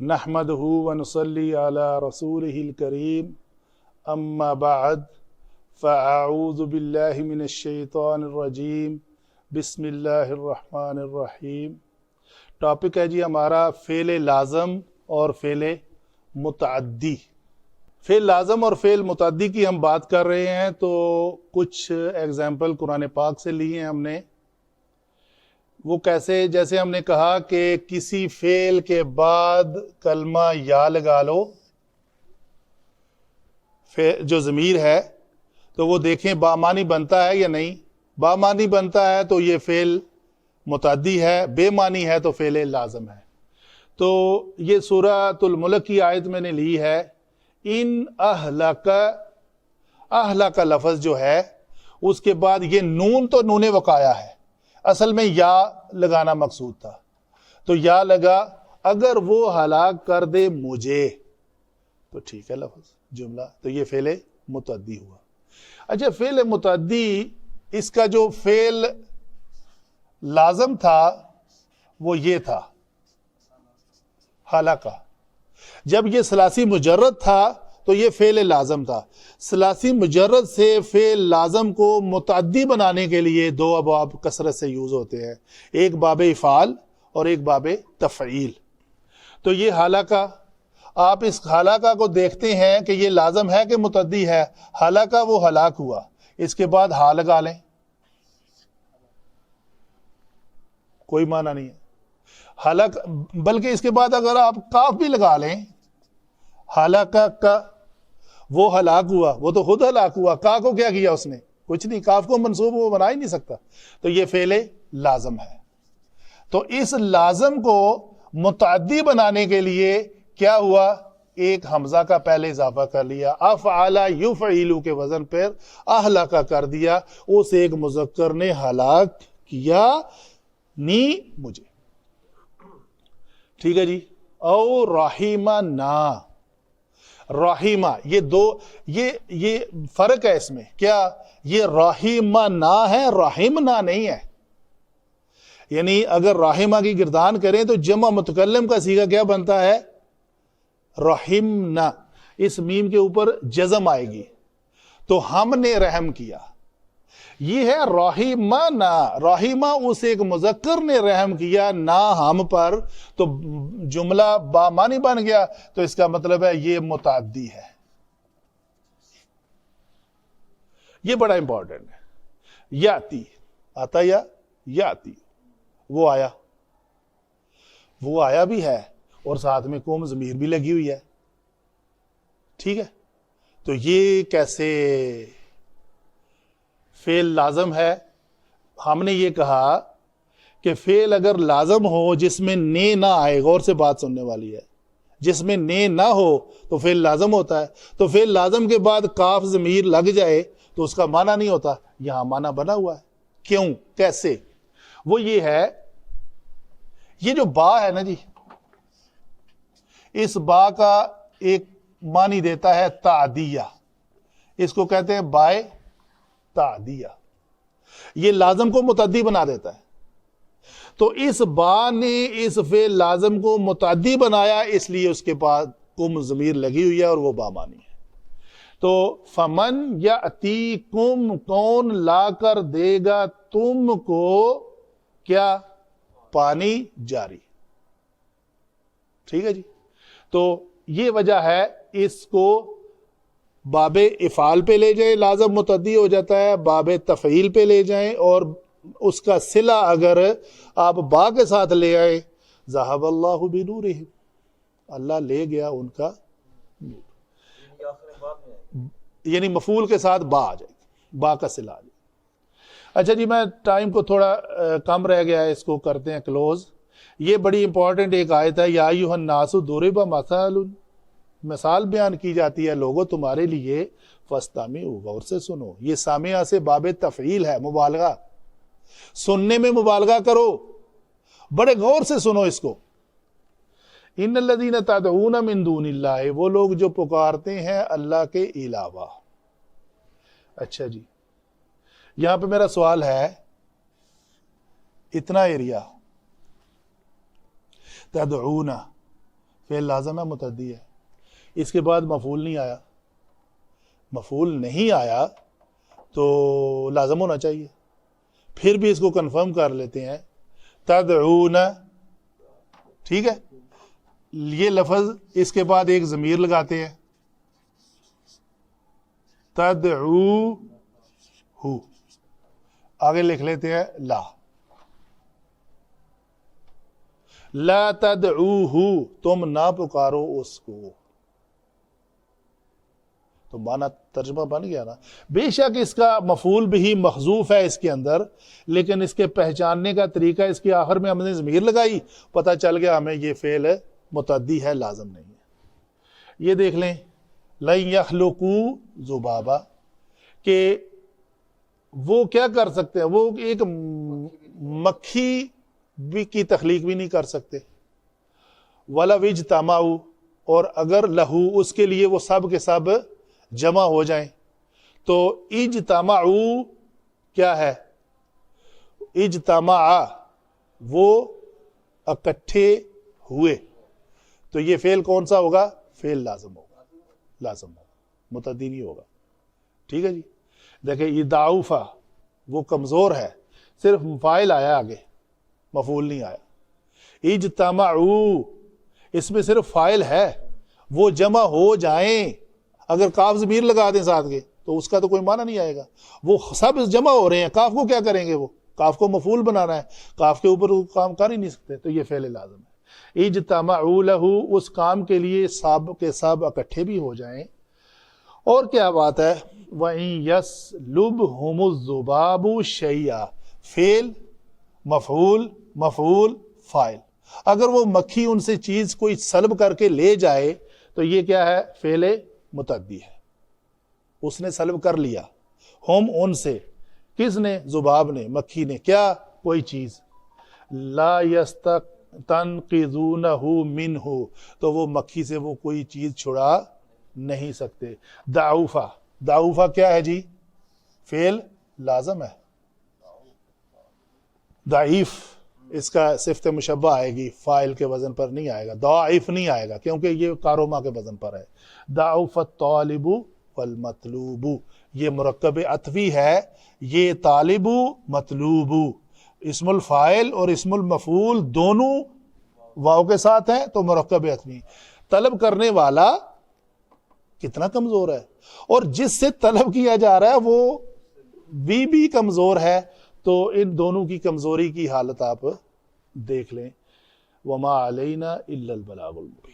नहमदहु व नुसल्ली अला रसूलिहिल करीम अम्मा बाद फ़अऊज़ु बिल्लाहि मिनश शैतानिर रजीम बिस्मिल्लाहिर रहमानिर रहीम। टॉपिक है जी हमारा फ़ेल लाज़म और फ़ेल मुतअद्दी। फ़ेल लाज़म और फ़ेल मुतअद्दी की हम बात कर रहे हैं, तो कुछ एग्जाम्पल कुरान पाक से लिए हैं हमने। वो कैसे, जैसे हमने कहा कि किसी फ़ेल के बाद कलमा या लगा लो, जो ज़मीर है तो वो देखें बामानी बनता है या नहीं। बामानी बनता है तो ये फ़ेल मुतअद्दी है, बेमानी है तो फ़ेल लाज़म है। तो ये सूरतुल मुल्क की आयत मैंने ली है। इन अहला का लफ्ज़ जो है उसके बाद ये नून तो नूने वकाया है, असल में या लगाना मकसूद था, तो या लगा। अगर वो हलाक कर दे मुझे तो ठीक है लफ्ज़ जुमला, तो ये फ़ेल मुतअद्दी हुआ। अच्छा, फ़ेल मुतअद्दी, इसका जो फ़ेल लाज़म था वो ये था हलाका। जब ये सलासी मुजर्रद था तो ये फ़ेल लाज़म था। सलासी मुजर्रद से फ़ेल लाज़म को मुतअद्दी बनाने के लिए दो अबाब कसरत से यूज़ होते हैं, एक बाब इफ़ाल और एक बाब तफ़ईल। तो ये हालाका, आप इस हालाका को देखते हैं कि ये लाज़म है कि मुतअद्दी है। हालाका वो हलाक हुआ, इसके बाद हा लगा लें, कोई माना नहीं है हालाक। बल्कि इसके बाद अगर आप काफ भी लगा लें, हालाका का, वो हलाक हुआ, वो तो खुद हलाक हुआ। का को क्या किया उसने? कुछ नहीं, काफ को मंसूब वो बना ही नहीं सकता। तो ये फ़ेल लाज़म है। तो इस लाज़म को मुतअद्दी बनाने के लिए क्या हुआ? एक हमजा का पहले इजाफा कर लिया, अफ़अला युफ़इलु के वजन पर अहला का कर दिया। उस एक मुज़क्कर ने हलाक किया नी मुझे, ठीक है जी। औ रहीमा ना, रहीमा, ये दो, ये फर्क है इसमें। क्या ये रहीमा ना है, रहीम ना नहीं है। यानी अगर रहीमा की गिरदान करें तो जमा मुतकल्लिम का सीगा क्या बनता है? रहीम ना। इस मीम के ऊपर जज़म आएगी, तो हमने रहम किया। ये है रहीमा ना। रहीमा उस एक मुज़क्कर ने रहम किया ना हम पर, तो जुमला बामानी बन गया। तो इसका मतलब है ये मुतअद्दी है। ये बड़ा इंपॉर्टेंट है। याती, आता या याती, वो आया, वो आया भी है और साथ में कुम ज़मीर भी लगी हुई है, ठीक है। तो ये कैसे फ़ेल लाज़म है? हमने ये कहा कि फ़ेल अगर लाज़म हो जिसमें ने ना आए, गौर से बात सुनने वाली है, जिसमें ने ना हो तो फ़ेल लाज़म होता है। तो फ़ेल लाज़म के बाद काफ ज़मीर लग जाए तो उसका माना नहीं होता। यहां माना बना हुआ है। क्यों, कैसे? वो ये है, ये जो बा है ना जी, इस बा का एक मानी देता है तादिया, इसको कहते हैं बाय तादिया। ये लाज़म को मुतअद्दी बना देता है। तो इस बा ने इस फ़ेल लाज़म को मुतअद्दी बनाया, इसलिए उसके बाद कुम ज़मीर लगी हुई है और वो बामानी है। तो फमन याती कुम, कौन ला कर देगा तुमको क्या? पानी जारी, ठीक है जी। तो ये वजह है, इसको बाबे इफ़ाल पे ले जाए, लाज़म मुतअद्दी हो जाता है। बाबे तफ़ईल पे ले जाएं और उसका सिला अगर आप बा के साथ ले आए, ज़हबल्लाहु बिनूरिहिम, अल्लाह ले गया उनका नूर, यानी मफूल के साथ बा आ जाएगी, बा का सिला आ जाएगा। अच्छा जी, मैं टाइम को थोड़ा कम रह गया है, इसको करते हैं क्लोज। ये बड़ी इंपॉर्टेंट एक आयत है, या अय्युहन नासु दुरिबा मसालुन, मिसाल बयान की जाती है लोगों तुम्हारे लिए, फस्तामिउ, गौर से सुनो। ये सामिया से बाबे तफ़ईल है, मुबालगा, सुनने में मुबालगा करो, बड़े गौर से सुनो इसको। इन्नल्लज़ीना तदऊना मिन दूनिल्लाहि, वो लोग जो पुकारते हैं अल्लाह के अलावा। अच्छा जी, यहां पे मेरा सवाल है, इतना एरिया तदऊना फेल लाज़िम है, मुतअद्दी है। इसके बाद मफूल नहीं आया, मफूल नहीं आया तो लाज़िम होना चाहिए। फिर भी इसको कंफर्म कर लेते हैं, तदऊन, ठीक है, ये लफ्ज, इसके बाद एक ज़मीर लगाते हैं, तदऊ हु, आगे लिख लेते हैं ला तदऊहु, तुम ना पुकारो उसको। तो माना तर्जमा बन गया ना। बेशक इसका मफूल भी मखजूफ है इसके अंदर, लेकिन इसके पहचानने का तरीका, इसके आखिर में हमने ज़मीर लगाई, पता चल गया हमें ये फेल मुतअद्दी है, लाज़िम नहीं है। ये देख लें, लन यखलुकू ज़ुबाबा, कि वो क्या कर सकते हैं, वो एक मक्खी भी की तख्लीक भी नहीं कर सकते। वला विज तमाऊ, और अगर लहू उसके लिए वो सब के सब जमा हो जाएं, तो इजतमाऊ क्या है, इजतमा, वो इकट्ठे हुए, तो ये फेल कौन सा होगा, फेल लाज़िम होगा, लाज़िम होगा, मुतअद्दी नहीं होगा। ठीक है जी। देखिए ये दाऊफा, वो कमज़ोर है, सिर्फ फाइल आया आगे, मफूल नहीं आया। इजतमाऊ, इसमें सिर्फ फाइल है, वो जमा हो जाएं, अगर काफ ज़मीर लगा दें साथ के तो उसका तो कोई माना नहीं आएगा। वो सब जमा हो रहे हैं, काफ को क्या करेंगे, वो काफ को मफूल बनाना है, काफ के ऊपर वो काम कर ही नहीं सकते, तो ये फेल लाज़िम है। इजतमाऊ लहू, उस काम के लिए सब के सब इकट्ठे भी हो जाएं। और क्या बात है, वहीं यस्लुबहुमुज़्ज़ुबाबु शैया, फेल मफूल मफूल फाइल, अगर वो मक्खी उनसे चीज कोई सल्ब करके ले जाए तो ये क्या है, फेले मुतअद्दी है। उसने सल्ब कर लिया, हम उनसे, किसने, जुबाब ने, मक्खी ने, क्या, कोई चीज, ला यस्तनक़िज़ूनहु मिन्हु, तो वो मक्खी से वो कोई चीज छुड़ा नहीं सकते। दाऊफा, दाऊफा क्या है जी, फेल लाज़िम है। दाइफ, इसका सिफ्त मुशब्बा आएगी, फाइल के वजन पर नहीं आएगा, दाइफ नहीं आएगा, क्योंकि ये कारोमा के वजन पर है। दाउफत तालिबु वल मतलूबु, ये मुरक्कब अतवी है, ये तालिबु मतलूबु, इस्मुल फाइल और इस्मुल मफूल दोनों वाव के साथ हैं, तो मुरक्कब अतवी। तलब करने वाला कितना कमजोर है, और जिससे तलब किया जा रहा है वो भी कमजोर है, तो इन दोनों की कमजोरी की हालत आप देख लें। वमा अलैना इल्लल बलागुल मुबीन।